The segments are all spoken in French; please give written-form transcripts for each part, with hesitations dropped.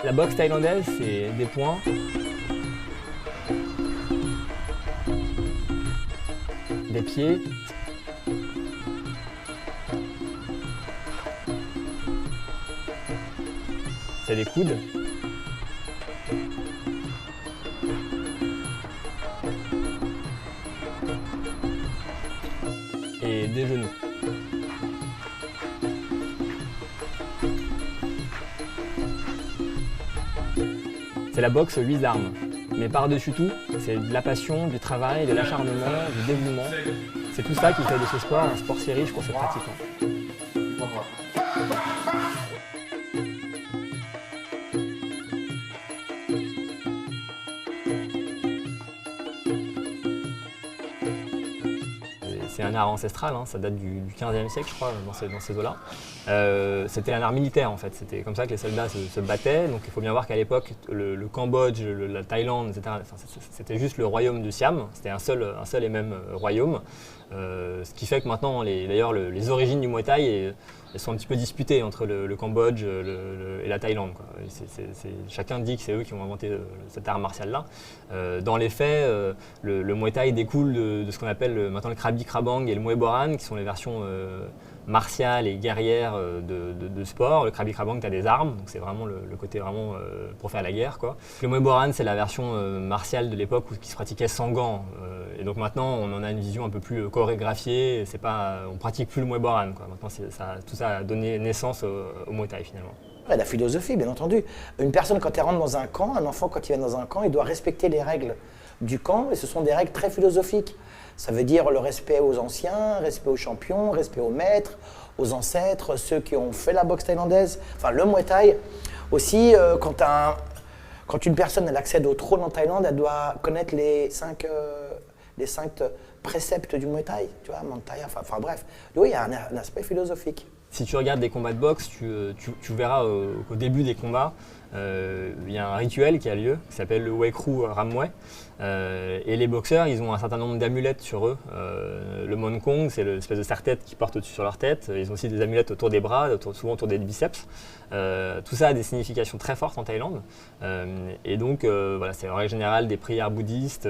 La boxe thaïlandaise, c'est des points, des pieds, c'est des coudes, et des genoux. C'est la boxe 8 armes. Mais par-dessus tout, c'est de la passion, du travail, de l'acharnement, du dévouement. C'est tout ça qui fait de ce sport un sport si riche pour ses pratiquants. C'est un art ancestral, hein, ça date du 15e siècle, je crois, dans ces eaux-là. C'était un art militaire, en fait. C'était comme ça que les soldats se battaient. Donc il faut bien voir qu'à l'époque, le Cambodge, la Thaïlande, etc., c'était juste le royaume du Siam. C'était un seul et même royaume. Ce qui fait que maintenant, d'ailleurs, les origines du Muay Thai elles sont un petit peu disputées entre le Cambodge et la Thaïlande, quoi. Chacun dit que c'est eux qui ont inventé cet art martial-là. Dans les faits, le Muay Thai découle de ce qu'on appelle maintenant le Krabi Krabang et le Muay Boran, qui sont les versions martiales et guerrières de sport. Le Krabi Krabang, tu as des armes, donc c'est vraiment le côté vraiment pour faire la guerre, quoi. Le Muay Boran, c'est la version martiale de l'époque qui se pratiquait sans gants. Et donc maintenant, on en a une vision un peu plus chorégraphiée. On pratique plus le Muay Boran, quoi. Maintenant, tout ça a donné naissance au Muay Thai finalement. Ouais, la philosophie, bien entendu. Une personne, quand elle rentre dans un camp, un enfant, quand il vient dans un camp, il doit respecter les règles du camp. Et ce sont des règles très philosophiques. Ça veut dire le respect aux anciens, respect aux champions, respect aux maîtres, aux ancêtres, ceux qui ont fait la boxe thaïlandaise. Enfin, le Muay Thai. Aussi, quand une personne elle accède au trône en Thaïlande, elle doit connaître les cinq préceptes du Muay Thai. Tu vois, Mantaya, enfin bref. Oui, il y a un aspect philosophique. Si tu regardes des combats de boxe, tu verras qu'au début des combats, il y a un rituel qui a lieu, qui s'appelle le Waekru Ramway. Et les boxeurs, ils ont un certain nombre d'amulettes sur eux. Le Monkong, c'est l'espèce de serre-tête qu'ils portent au-dessus sur leur tête. Ils ont aussi des amulettes autour des bras, souvent autour des biceps. Tout ça a des significations très fortes en Thaïlande. Et donc, voilà, c'est en règle générale des prières bouddhistes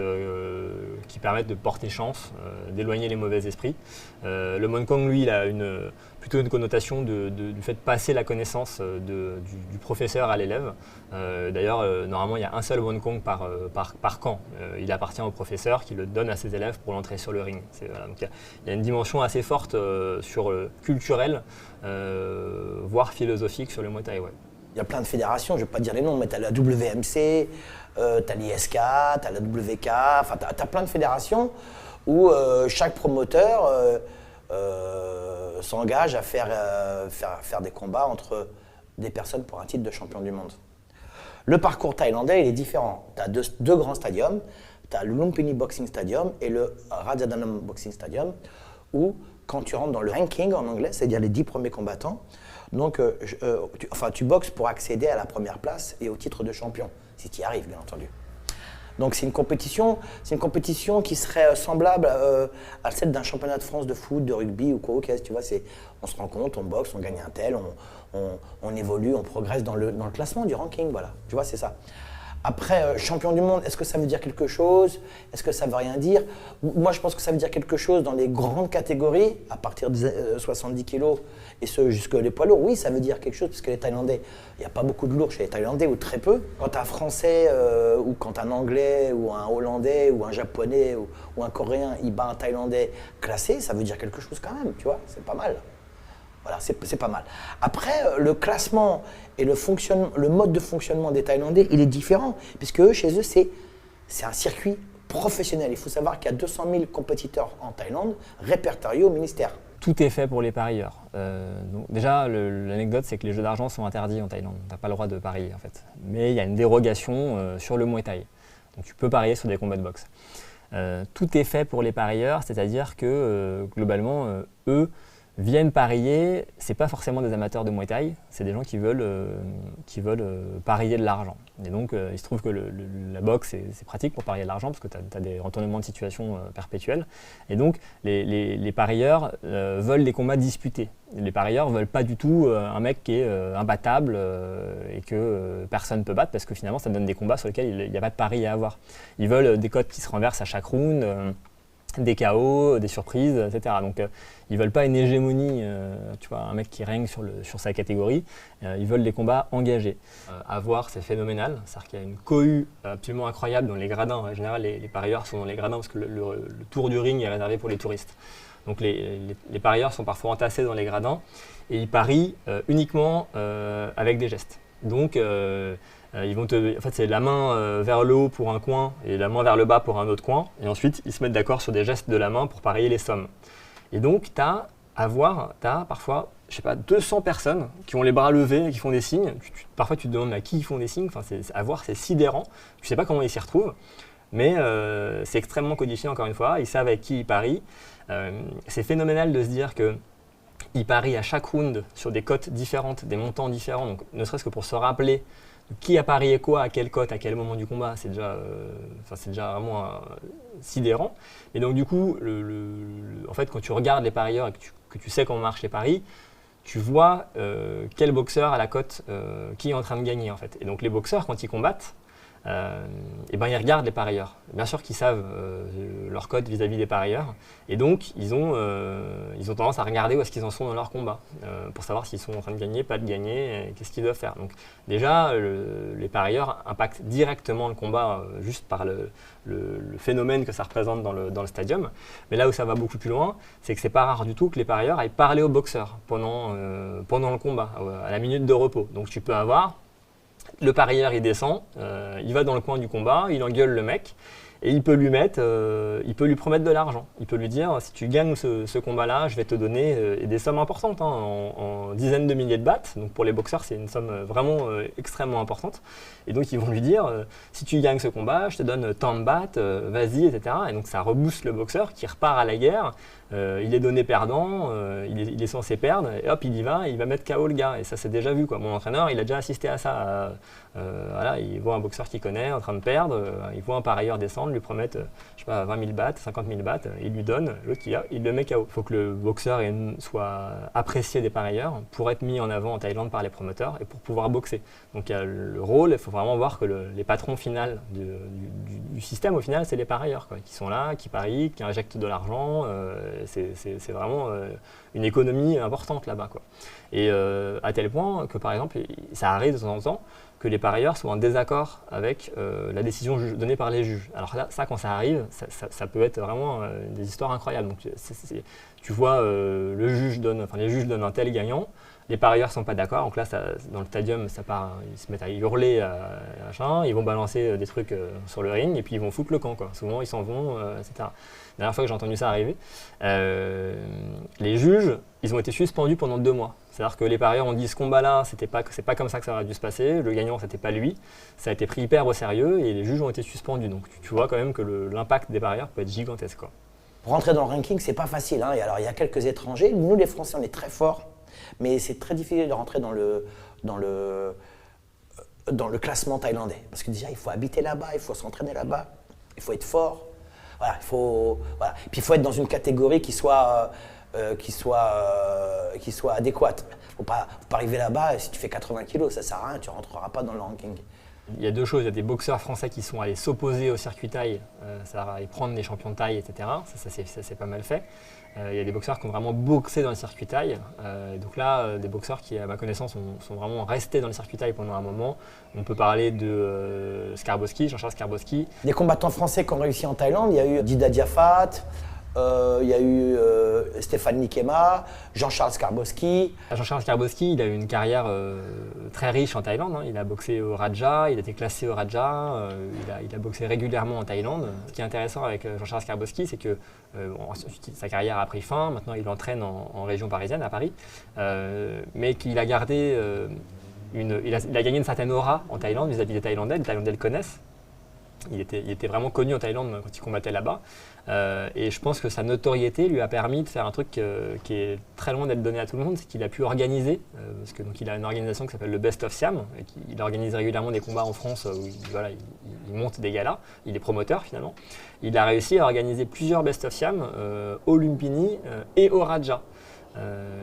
qui permettent de porter chance, d'éloigner les mauvais esprits. Le Monkong, lui, il a plutôt une connotation du fait de passer la connaissance du professeur à l'élève. D'ailleurs, normalement, il y a un seul Monkong par camp. Il appartient au professeur qui le donne à ses élèves pour l'entrée sur le ring. Voilà, donc il y a une dimension assez forte culturelle, voire philosophique sur le Muay Thai. Ouais. Il y a plein de fédérations, je ne vais pas dire les noms, mais tu as la WMC, tu as l'ISK, tu as la WK, enfin tu as plein de fédérations où chaque promoteur s'engage à faire des combats entre des personnes pour un titre de champion du monde. Le parcours thaïlandais, il est différent. Tu as deux grands stadiums. Tu as le Lumpini Boxing Stadium et le Ratchathani Boxing Stadium, où quand tu rentres dans le ranking en anglais, c'est-à-dire les 10 premiers combattants, donc tu boxes pour accéder à la première place et au titre de champion, si tu y arrives, bien entendu. Donc c'est une compétition qui serait semblable à celle d'un championnat de France de foot, de rugby ou quoi. Okay, tu vois, on se rencontre, on boxe, on gagne un tel, on évolue, on progresse dans le classement du ranking, voilà. Tu vois, c'est ça. Après, champion du monde, est-ce que ça veut dire quelque chose? Est-ce que ça veut rien dire? Moi, je pense que ça veut dire quelque chose dans les grandes catégories, à partir de 70 kilos et ce jusque les poids lourds. Oui, ça veut dire quelque chose, parce que les Thaïlandais, il n'y a pas beaucoup de lourds chez les Thaïlandais, ou très peu. Quand un Français, ou quand un Anglais, ou un Hollandais, ou un Japonais, ou un Coréen, il bat un Thaïlandais classé, ça veut dire quelque chose quand même, tu vois, c'est pas mal. Voilà, c'est pas mal. Après, le classement et le mode de fonctionnement des Thaïlandais, il est différent. Puisque eux, chez eux, c'est un circuit professionnel. Il faut savoir qu'il y a 200 000 compétiteurs en Thaïlande répertoriés au ministère. Tout est fait pour les parieurs. Donc déjà, l'anecdote, c'est que les jeux d'argent sont interdits en Thaïlande. Tu n'as pas le droit de parier, en fait. Mais il y a une dérogation sur le Muay Thai. Donc tu peux parier sur des combats de boxe. Tout est fait pour les parieurs, c'est-à-dire que, globalement, eux, viennent parier, c'est pas forcément des amateurs de Muay Thai, c'est des gens qui veulent parier de l'argent. Et donc il se trouve que la boxe c'est pratique pour parier de l'argent parce que tu as des retournements de situation perpétuels. Et donc les parieurs veulent des combats disputés. Les parieurs veulent pas du tout un mec qui est imbattable et que personne ne peut battre parce que finalement ça donne des combats sur lesquels il n'y a pas de pari à avoir. Ils veulent des cotes qui se renversent à chaque round. Des KO, des surprises, etc. Donc ils veulent pas une hégémonie, tu vois, un mec qui règne sur sa catégorie. Ils veulent des combats engagés. À voir, c'est phénoménal. C'est-à-dire qu'il y a une cohue absolument incroyable dans les gradins. En général, les parieurs sont dans les gradins parce que le tour du ring est réservé pour les touristes. Donc les parieurs sont parfois entassés dans les gradins et ils parient uniquement avec des gestes. Donc en fait, c'est la main vers le haut pour un coin et la main vers le bas pour un autre coin. Et ensuite, ils se mettent d'accord sur des gestes de la main pour parier les sommes. Et donc, tu as parfois, je sais pas, 200 personnes qui ont les bras levés et qui font des signes. Parfois, tu te demandes à qui ils font des signes. Enfin, à voir, c'est sidérant. Tu sais pas comment ils s'y retrouvent. Mais c'est extrêmement codifié, encore une fois. Ils savent avec qui ils parient. C'est phénoménal de se dire qu'ils parient à chaque round sur des cotes différentes, des montants différents. Donc, ne serait-ce que pour se rappeler qui a parié quoi, à quelle cote, à quel moment du combat, c'est déjà vraiment sidérant. Et donc du coup, en fait, quand tu regardes les parieurs et que tu sais comment marchent les paris, tu vois quel boxeur a la cote qui est en train de gagner en fait. Et donc les boxeurs, quand ils combattent, ils regardent les parieurs. Bien sûr qu'ils savent leur cote vis-à-vis des parieurs. Et donc, ils ont tendance à regarder où est-ce qu'ils en sont dans leur combat pour savoir s'ils sont en train de gagner, pas de gagner, et qu'est-ce qu'ils doivent faire. Donc déjà, les parieurs impactent directement le combat juste par le phénomène que ça représente dans le stadium. Mais là où ça va beaucoup plus loin, c'est que c'est pas rare du tout que les parieurs aillent parler aux boxeurs pendant le combat, à la minute de repos. Donc tu peux avoir le parieur, il descend, il va dans le coin du combat, il engueule le mec et il peut lui promettre de l'argent. Il peut lui dire, si tu gagnes ce combat-là, je vais te donner des sommes importantes, en dizaines de milliers de bahts. Donc pour les boxeurs, c'est une somme vraiment extrêmement importante. Et donc ils vont lui dire, si tu gagnes ce combat, je te donne tant de bahts, vas-y, etc. Et donc ça rebooste le boxeur qui repart à la guerre. Il est donné perdant, il est censé perdre, et hop, il y va, il va mettre KO le gars. Et ça, c'est déjà vu, quoi. Mon entraîneur, il a déjà assisté à ça. Voilà, il voit un boxeur qu'il connaît en train de perdre, il voit un parieur descendre, lui promettre, je sais pas, 20 000 bahts, 50 000 bahts, il lui donne, l'autre il le met KO. Il faut que le boxeur soit apprécié des parieurs pour être mis en avant en Thaïlande par les promoteurs et pour pouvoir boxer. Donc il y a le rôle, il faut vraiment voir que les patrons finaux du système, au final, c'est les parieurs, quoi, qui sont là, qui parient, qui injectent de l'argent. C'est vraiment une économie importante là-bas, quoi. Et à tel point que, par exemple, ça arrive de temps en temps que les parieurs soient en désaccord avec la décision donnée par les juges. Alors là, ça, quand ça arrive, ça peut être vraiment des histoires incroyables. Donc, tu vois, les juges donnent un tel gagnant, les parieurs ne sont pas d'accord. Donc là, dans le stadium, ça part, ils se mettent à hurler, machin, ils vont balancer des trucs sur le ring et puis ils vont foutre le camp, quoi. Souvent, ils s'en vont, etc. La dernière fois que j'ai entendu ça arriver, les juges, ils ont été suspendus pendant 2 mois. C'est-à-dire que les parieurs ont dit ce combat-là, c'est pas comme ça que ça aurait dû se passer, le gagnant, c'était pas lui, ça a été pris hyper au sérieux et les juges ont été suspendus. Donc tu vois quand même que l'impact des parieurs peut être gigantesque, quoi. Pour rentrer dans le ranking, c'est pas facile, hein. Et alors, il y a quelques étrangers. Nous, les Français, on est très forts, mais c'est très difficile de rentrer dans le classement thaïlandais. Parce que déjà, il faut habiter là-bas, il faut s'entraîner là-bas, il faut être fort. Voilà, Puis il faut être dans une catégorie qui soit adéquate. Faut pas arriver là-bas et si tu fais 80 kilos, ça sert à rien, tu rentreras pas dans le ranking. Il y a 2 choses, il y a des boxeurs français qui sont allés s'opposer au circuit thaï, ça va aller prendre des champions de thaï, etc. Ça c'est pas mal fait. Il y a des boxeurs qui ont vraiment boxé dans le circuit thaï. Donc là, des boxeurs qui, à ma connaissance, sont vraiment restés dans le circuit thaï pendant un moment. On peut parler de Jean-Charles Skarbowski. Des combattants français qui ont réussi en Thaïlande, il y a eu Dida Diafat, il y a eu Stéphane Nikema, Jean-Charles Skarbowski. Jean-Charles Skarbowski, il a eu une carrière très riche en Thaïlande, hein. Il a boxé au Raja, il a été classé au Raja, il a boxé régulièrement en Thaïlande. Ce qui est intéressant avec Jean-Charles Skarbowski, c'est que sa carrière a pris fin, maintenant il entraîne en région parisienne, à Paris, mais qu'il a gardé il a gagné une certaine aura en Thaïlande vis-à-vis des Thaïlandais, les Thaïlandais le connaissent. Il était vraiment connu en Thaïlande quand il combattait là-bas. Et je pense que sa notoriété lui a permis de faire un truc qui est très loin d'être donné à tout le monde, c'est qu'il a pu organiser, parce que donc, il a une organisation qui s'appelle le Best of Siam, et il organise régulièrement des combats en France où il monte des galas, il est promoteur finalement. Il a réussi à organiser plusieurs Best of Siam au Lumpini et au Raja.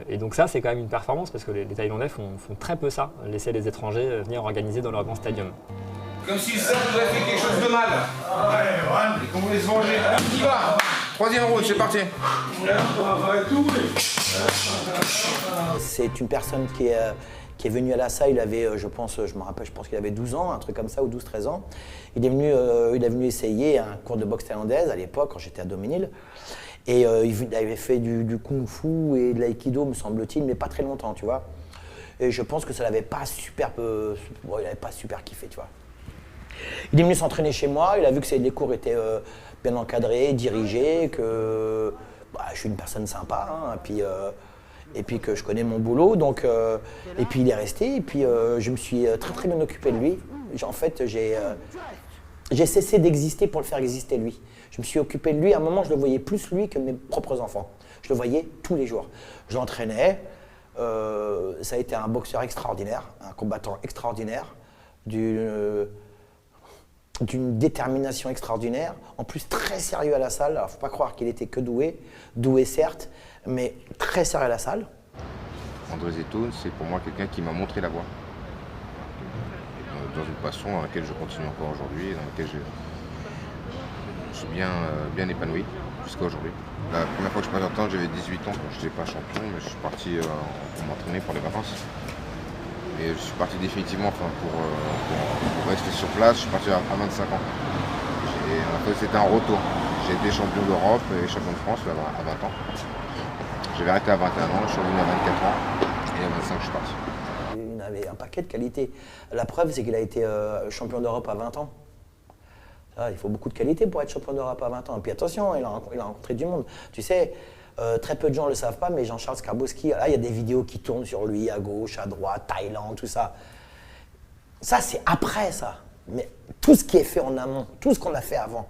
Et donc ça, c'est quand même une performance parce que les Thaïlandais font très peu ça, laisser les étrangers venir organiser dans leur grand stadium. Comme si ça vous avait fait quelque chose de mal. Et qu'on voulait se venger. Qui va? Troisième round, c'est parti. C'est une personne qui est venue à la salle, il avait, je pense qu'il avait 12 ans, un truc comme ça, ou 12-13 ans. Il est venu essayer un cours de boxe thaïlandaise à l'époque, quand j'étais à Doménil. Et il avait fait du kung-fu et de l'aïkido, me semble-t-il, mais pas très longtemps, tu vois. Et je pense que ça l'avait pas super kiffé, tu vois. Il est venu s'entraîner chez moi, il a vu que les cours étaient bien encadrés, dirigés, que je suis une personne sympa, hein, et puis que je connais mon boulot. Donc, et puis il est resté, et puis je me suis très très bien occupé de lui. En fait, j'ai cessé d'exister pour le faire exister lui. Je me suis occupé de lui, à un moment je le voyais plus lui que mes propres enfants. Je le voyais tous les jours. Je l'entraînais, ça a été un boxeur extraordinaire, un combattant extraordinaire, d'une détermination extraordinaire, en plus très sérieux à la salle. Alors, faut pas croire qu'il était que doué certes, mais très sérieux à la salle. André Zetoun, c'est pour moi quelqu'un qui m'a montré la voie. Dans une passion dans laquelle je continue encore aujourd'hui, dans laquelle je suis bien épanoui jusqu'à aujourd'hui. La première fois que je passe en temps, j'avais 18 ans, je n'étais pas champion, mais je suis parti pour m'entraîner pour les vacances. Et je suis parti définitivement pour rester sur place, je suis parti à 25 ans. En fait, c'était un retour. J'ai été champion d'Europe et champion de France à 20 ans. J'avais arrêté à 21 ans, je suis revenu à 24 ans et à 25 je suis parti. Il avait un paquet de qualités. La preuve, c'est qu'il a été champion d'Europe à 20 ans. Il faut beaucoup de qualités pour être champion d'Europe à 20 ans. Et puis attention, il a rencontré du monde. Tu sais, très peu de gens ne le savent pas, mais Jean-Charles Skarbowski, là, il y a des vidéos qui tournent sur lui, à gauche, à droite, Thaïlande, tout ça. Ça, c'est après, ça. Mais tout ce qui est fait en amont, tout ce qu'on a fait avant.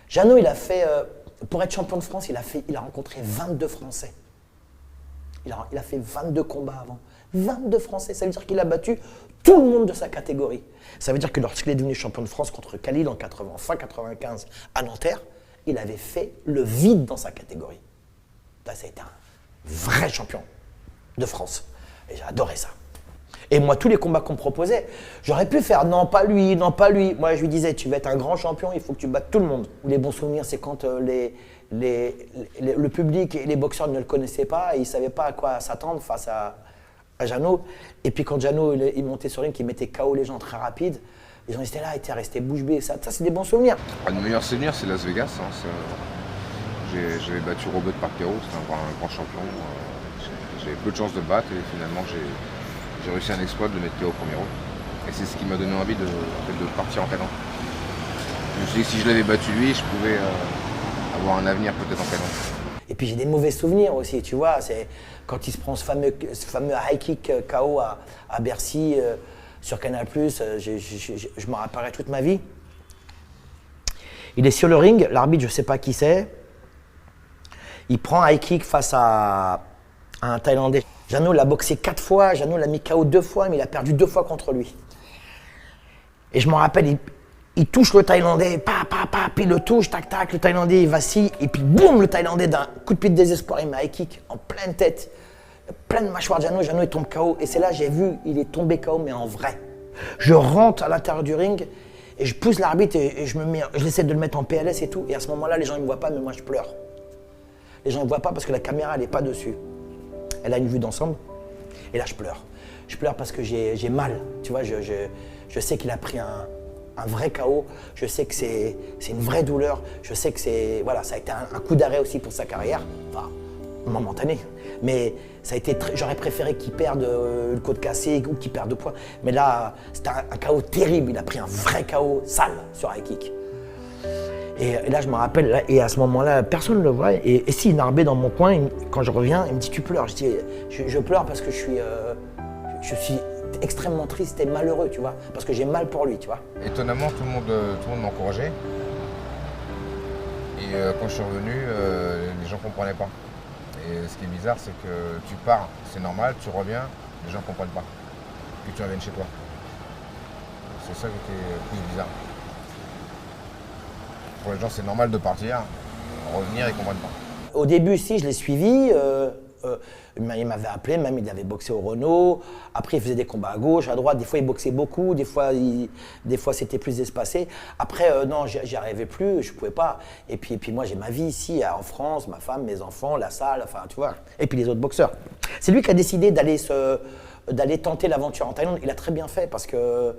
Jeannot, il a fait, pour être champion de France, il a rencontré 22 Français. Il a fait 22 combats avant. 22 Français, ça veut dire qu'il a battu tout le monde de sa catégorie. Ça veut dire que lorsqu'il est devenu champion de France contre Khalil en fin 95 à Nanterre, il avait fait le vide dans sa catégorie. Là, ça a été un vrai champion de France. Et j'ai adoré ça. Et moi, tous les combats qu'on me proposait, j'aurais pu faire non, pas lui, non, pas lui. Moi, je lui disais, tu vas être un grand champion, il faut que tu battes tout le monde. Les bons souvenirs, c'est quand le public et les boxeurs ne le connaissaient pas et ils ne savaient pas à quoi s'attendre face à Jeannot. Et puis quand Jeannot il montait sur ring, il mettait KO les gens très rapide, les gens étaient là, ils étaient restés bouche bée. Ça c'est des bons souvenirs. Le meilleur souvenir, c'est Las Vegas. J'avais battu Robert par KO, c'était un grand champion. J'avais peu de chance de le battre et finalement j'ai réussi un exploit de le mettre KO au premier round. Et c'est ce qui m'a donné envie de partir en Thaïlande. Je me suis dit que si je l'avais battu lui, je pouvais avoir un avenir peut-être en Thaïlande. Et puis j'ai des mauvais souvenirs aussi, tu vois, c'est quand il se prend ce fameux high kick KO à Bercy sur Canal+, je m'en rappellerai toute ma vie. Il est sur le ring, l'arbitre, je ne sais pas qui c'est. Il prend un high kick face à un Thaïlandais. Jeannot l'a boxé 4 fois, Jeannot l'a mis KO 2 fois, mais il a perdu 2 fois contre lui. Et je me rappelle, il touche le Thaïlandais, puis il le touche, tac, tac, le Thaïlandais il vacille, et puis boum, le Thaïlandais d'un coup de pied de désespoir, il met un high kick en pleine tête, plein de mâchoire de Jeannot il tombe KO, et c'est là j'ai vu, il est tombé KO, mais en vrai. Je rentre à l'intérieur du ring, et je pousse l'arbitre, et je essaie de le mettre en PLS et tout, et à ce moment-là, les gens ne me voient pas, mais moi je pleure. Les gens ne me voient pas parce que la caméra, elle n'est pas dessus. Elle a une vue d'ensemble, et là je pleure. Je pleure parce que j'ai mal, tu vois, je sais qu'il a pris un vrai KO, je sais que c'est une vraie douleur, je sais que ça a été un coup d'arrêt aussi pour sa carrière, enfin, momentané. Mais ça a été j'aurais préféré qu'il perde le côte cassé ou qu'il perde 2 points. Mais là, c'était un KO terrible, il a pris un vrai KO sale sur high kick. Et là, je me rappelle, et à ce moment-là, personne ne le voit. Et si Narbé dans mon coin, quand je reviens, il me dit tu pleures. Je dis je pleure parce que je suis extrêmement triste et malheureux, tu vois, parce que j'ai mal pour lui, tu vois. Étonnamment, tout le monde m'encourageait. Et quand je suis revenu, les gens ne comprenaient pas. Et ce qui est bizarre, c'est que tu pars, c'est normal, tu reviens, les gens ne comprennent pas que tu reviennes chez toi. C'est ça qui est bizarre. Pour les gens, c'est normal de partir, revenir, ils ne comprennent pas. Au début, si, je l'ai suivi. Il m'avait appelé, même il avait boxé au Renault. Après, il faisait des combats à gauche, à droite. Des fois, il boxait beaucoup. Des fois, c'était plus espacé. Après, non, j'y arrivais plus. Je pouvais pas. Et puis moi, j'ai ma vie ici, en France, ma femme, mes enfants, la salle, enfin, tu vois. Et puis les autres boxeurs. C'est lui qui a décidé d'aller tenter l'aventure en Thaïlande. Il a très bien fait parce que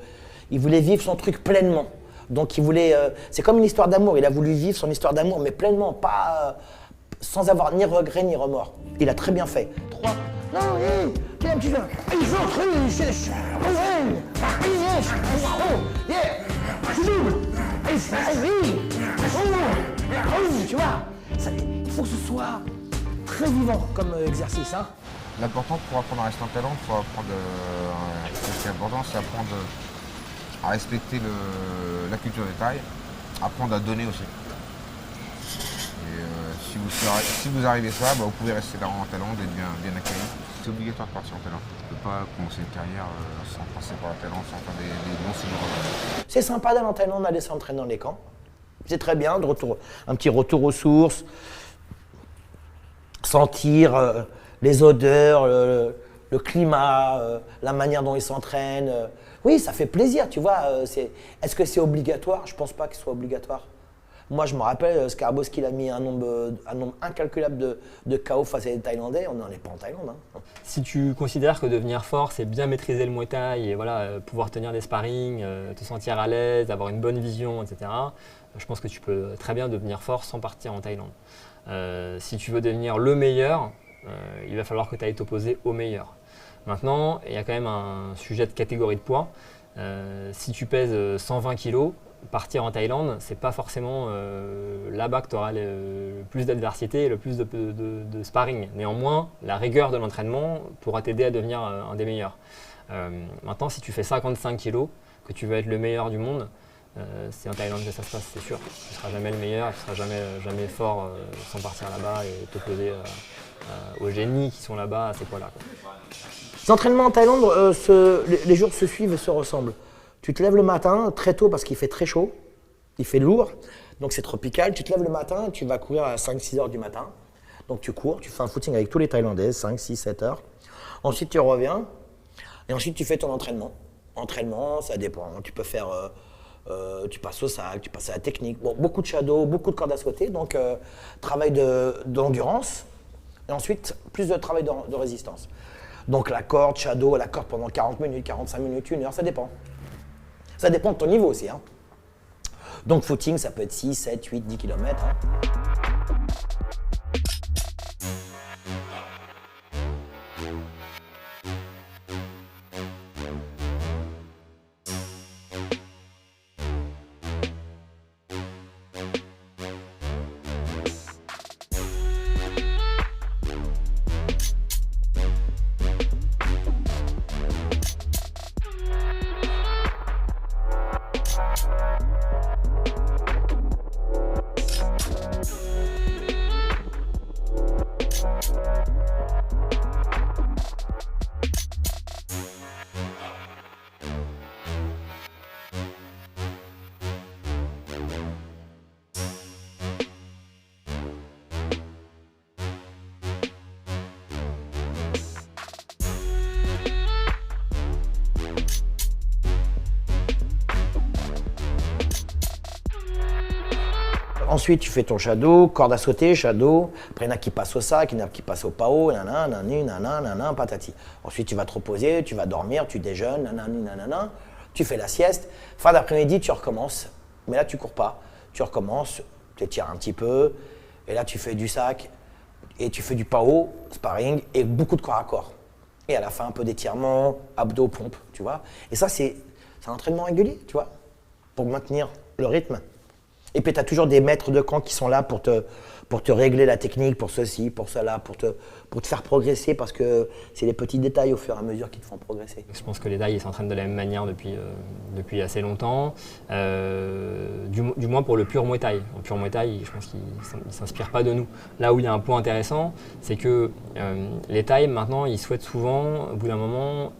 il voulait vivre son truc pleinement. Donc, il voulait. C'est comme une histoire d'amour. Il a voulu vivre son histoire d'amour, mais pleinement, pas. Sans avoir ni regret ni remords. Il a très bien fait. 3. Non, tiens, tu viens. Tu vois, il faut que ce soit très vivant comme exercice. Hein. L'important pour apprendre à rester en Thaïlande, il faut apprendre. Ce qui est important, c'est apprendre à respecter la culture des Thaïs, apprendre à donner aussi. Si vous arrivez ça, vous pouvez rester là en Thaïlande et bien accueilli. C'est obligatoire de partir en Thaïlande. On ne peut pas commencer une carrière sans passer par la Thaïlande, sans faire des bons séjours. C'est sympa d'aller en Thaïlande, d'aller s'entraîner dans les camps. C'est très bien, un petit retour aux sources, sentir les odeurs, le climat, la manière dont ils s'entraînent. Oui, ça fait plaisir, tu vois. Est-ce que c'est obligatoire? Je ne pense pas que ce soit obligatoire. Moi, je me rappelle, Skarbowski, il a mis un nombre incalculable de KO face à les Thaïlandais. On n'en est pas en Thaïlande. Hein. Si tu considères que devenir fort, c'est bien maîtriser le Muay Thai et voilà, pouvoir tenir des sparring, te sentir à l'aise, avoir une bonne vision, etc., je pense que tu peux très bien devenir fort sans partir en Thaïlande. Si tu veux devenir le meilleur, il va falloir que tu ailles t'opposer au meilleur. Maintenant, il y a quand même un sujet de catégorie de poids. Si tu pèses 120 kg, partir en Thaïlande, c'est pas forcément là-bas que tu auras le plus d'adversité et le plus de sparring. Néanmoins, la rigueur de l'entraînement pourra t'aider à devenir un des meilleurs. Maintenant, si tu fais 55 kg, que tu veux être le meilleur du monde, c'est en Thaïlande que ça se passe, c'est sûr. Tu ne seras jamais le meilleur, tu ne seras jamais fort sans partir là-bas et t'opposer aux génies qui sont là-bas à ces poids-là. Les entraînements en Thaïlande, les jours se suivent et se ressemblent. Tu te lèves le matin très tôt parce qu'il fait très chaud, il fait lourd, donc c'est tropical. Tu te lèves le matin, tu vas courir à 5-6 heures du matin. Donc tu cours, tu fais un footing avec tous les Thaïlandais, 5, 6, 7 heures. Ensuite tu reviens et ensuite tu fais ton entraînement. Entraînement, ça dépend. Tu peux faire, tu passes au sac, tu passes à la technique. Bon, beaucoup de shadow, beaucoup de cordes à sauter, donc travail d'endurance et ensuite plus de travail de résistance. Donc la corde, shadow, la corde pendant 40 minutes, 45 minutes, 1 heure, ça dépend. Ça dépend de ton niveau aussi. Hein. Donc footing, ça peut être 6, 7, 8, 10 km. Hein. Ensuite, tu fais ton shadow, corde à sauter, shadow. Après, il y en a qui passent au sac, il y en a qui passent au pao, nanana, patati. Ensuite, tu vas te reposer, tu vas dormir, tu déjeunes, nanana. Tu fais la sieste. Fin d'après-midi, tu recommences. Mais là, tu cours pas. Tu recommences, tu étires un petit peu. Et là, tu fais du sac et tu fais du pao, sparring et beaucoup de corps à corps. Et à la fin, un peu d'étirement, abdos, pompe, tu vois. Et ça, c'est un entraînement régulier, tu vois, pour maintenir le rythme. Et puis tu as toujours des maîtres de camp qui sont là pour te régler la technique, pour ceci, pour cela, pour te faire progresser, parce que c'est les petits détails au fur et à mesure qui te font progresser. Je pense que les Thaïs s'entraînent de la même manière depuis assez longtemps, du moins pour le pur Muay Thai. En pur Muay Thai, je pense qu'ils ne s'inspirent pas de nous. Là où il y a un point intéressant, c'est que les Thaïs, maintenant, ils souhaitent souvent, au bout d'un moment,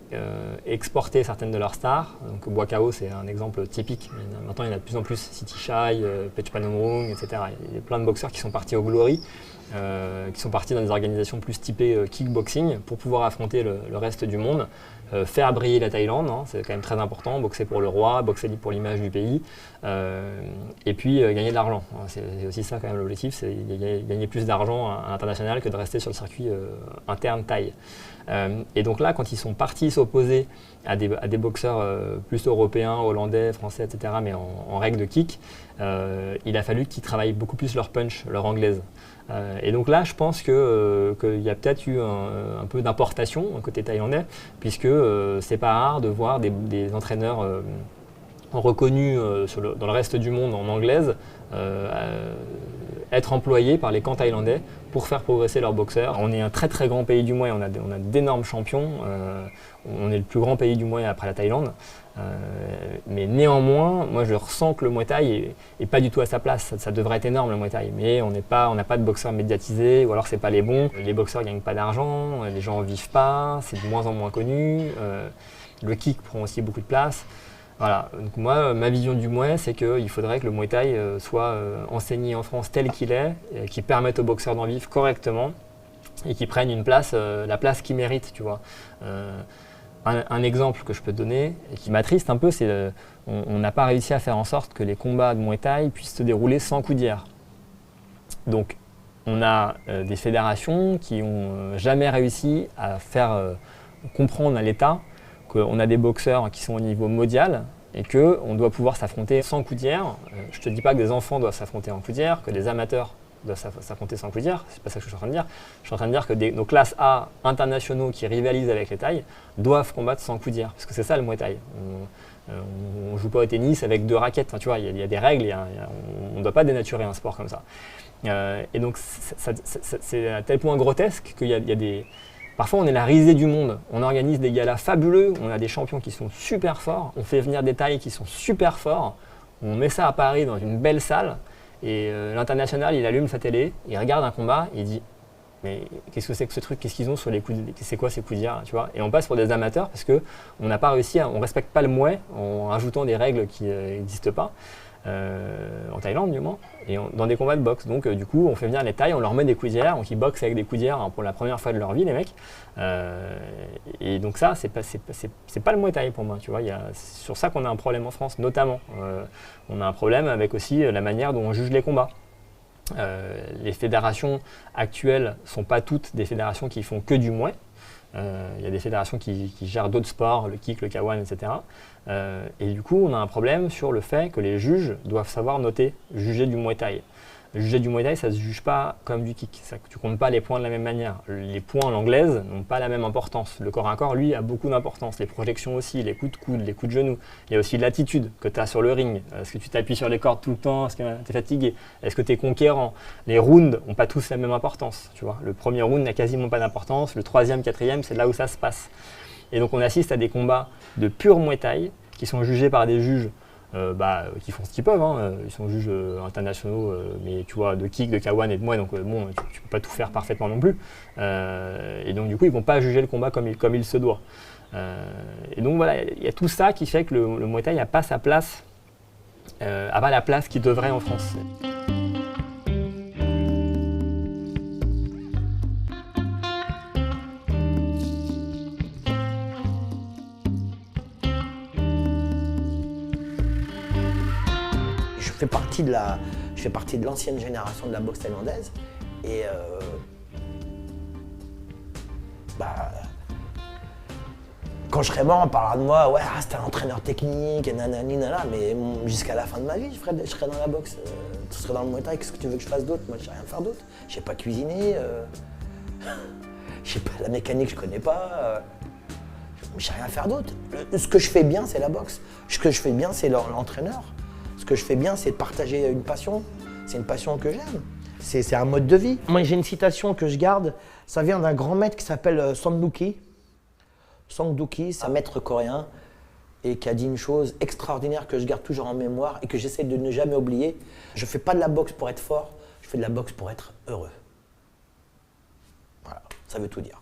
exporter certaines de leurs stars. Donc Boakao, c'est un exemple typique. Maintenant, il y en a de plus en plus, Siti Chai, Pechpanomrung, etc. Il y a plein de boxeurs qui sont partis au Glory, qui sont partis dans des organisations plus typées kickboxing pour pouvoir affronter le reste du monde, faire briller la Thaïlande, hein, c'est quand même très important, boxer pour le roi, boxer pour l'image du pays, et puis gagner de l'argent. C'est aussi ça quand même l'objectif, c'est gagner plus d'argent à l'international que de rester sur le circuit interne thaï. Et donc là, quand ils sont partis s'opposer à des boxeurs plus européens, hollandais, français, etc., mais en règle de kick, il a fallu qu'ils travaillent beaucoup plus leur punch, leur anglaise. Et donc là, je pense qu'il y a peut-être eu un peu d'importation côté thaïlandais, puisque c'est pas rare de voir des entraîneurs reconnus dans le reste du monde en anglaise être employés par les camps thaïlandais pour faire progresser leurs boxeurs. On est un très très grand pays du Muay, on a d'énormes champions, on est le plus grand pays du Muay après la Thaïlande. Mais néanmoins, moi je ressens que le Muay Thai est pas du tout à sa place. Ça devrait être énorme le Muay Thai, mais on n'a pas de boxeurs médiatisés, ou alors c'est pas les bons. Les boxeurs gagnent pas d'argent, les gens en vivent pas, c'est de moins en moins connu. Le kick prend aussi beaucoup de place. Voilà. Donc moi, ma vision du Muay, c'est qu'il faudrait que le Muay Thai soit enseigné en France tel qu'il est, qui permette aux boxeurs d'en vivre correctement et qui prennent une place, la place qu'ils méritent, tu vois. Un exemple que je peux te donner et qui m'attriste un peu, c'est on n'a pas réussi à faire en sorte que les combats de Muay Thai puissent se dérouler sans coup d'hier. Donc on a des fédérations qui n'ont jamais réussi à faire comprendre à l'État qu'on a des boxeurs qui sont au niveau mondial et qu'on doit pouvoir s'affronter sans coup d'hier. Je ne te dis pas que des enfants doivent s'affronter en coup d'hier, que des amateurs doivent s'affronter sans coup d'hier, c'est pas ça que je suis en train de dire. Je suis en train de dire que nos classes A internationaux qui rivalisent avec les Thaïs doivent combattre sans coup d'hier, parce que c'est ça le Muay Thai. On ne joue pas au tennis avec 2 raquettes, enfin, tu vois, il y a des règles, on ne doit pas dénaturer un sport comme ça. Et donc c'est à tel point grotesque qu'il y a des... Parfois, on est la risée du monde. On organise des galas fabuleux, on a des champions qui sont super forts, on fait venir des Thaïs qui sont super forts, on met ça à Paris dans une belle salle, et l'international, il allume sa télé, il regarde un combat, il dit « Mais qu'est-ce que c'est que ce truc? Qu'est-ce qu'ils ont sur les coups? C'est quoi ces coups d'hier ?» tu vois. Et on passe pour des amateurs parce qu'on n'a pas réussi, on ne respecte pas le Muay en rajoutant des règles qui n'existent pas. En Thaïlande du moins, et dans des combats de boxe. Donc du coup, on fait venir les Thaïs, on leur met des coups d'hier, donc ils boxent avec des coups d'hier pour la première fois de leur vie, les mecs. Et donc ça, c'est pas le Muay Thai pour moi, tu vois. C'est sur ça qu'on a un problème en France, notamment. On a un problème avec aussi la manière dont on juge les combats. Les fédérations actuelles sont pas toutes des fédérations qui font que du Muay. Il y a des fédérations qui gèrent d'autres sports, le kick, le K1, etc. Et du coup, on a un problème sur le fait que les juges doivent savoir juger du Muay Thai. Juger du Muay Thai, ça ne se juge pas comme du kick. Tu ne comptes pas les points de la même manière. Les points en anglaise n'ont pas la même importance. Le corps à corps, lui, a beaucoup d'importance. Les projections aussi, les coups de coude, les coups de genou. Il y a aussi l'attitude que tu as sur le ring. Est-ce que tu t'appuies sur les cordes tout le temps? Est-ce que tu es fatigué? Est-ce que tu es conquérant? Les rounds n'ont pas tous la même importance. Tu vois. Le premier round n'a quasiment pas d'importance. Le troisième, quatrième, c'est là où ça se passe. Et donc on assiste à des combats de pur Muay Thai qui sont jugés par des juges qui font ce qu'ils peuvent, hein. Ils sont juges internationaux, mais tu vois, de kick, de K1 et de Muay, donc bon, tu peux pas tout faire parfaitement non plus. Et donc du coup, ils vont pas juger le combat comme il se doit. Et donc voilà, il y a tout ça qui fait que le Muay Thai n'a pas sa place, n'a pas la place qu'il devrait en France. Je fais partie de l'ancienne génération de la boxe thaïlandaise et quand je serai mort, on parlera de moi, ouais, c'était un entraîneur technique, et nanani, nanana, mais jusqu'à la fin de ma vie, je serai dans la boxe, je serai dans le Muay Thai, qu'est-ce que tu veux que je fasse d'autre? Moi, je sais rien faire d'autre. Je sais pas cuisiner, je sais pas la mécanique, je connais pas, je sais rien faire d'autre. Ce que je fais bien, c'est la boxe. Ce que je fais bien, c'est l'entraîneur. Ce que je fais bien, c'est de partager une passion. C'est une passion que j'aime. C'est un mode de vie. Moi, j'ai une citation que je garde. Ça vient d'un grand maître qui s'appelle Songdooki. Songdooki, c'est un maître coréen et qui a dit une chose extraordinaire que je garde toujours en mémoire et que j'essaie de ne jamais oublier. Je ne fais pas de la boxe pour être fort, je fais de la boxe pour être heureux. Voilà, ça veut tout dire.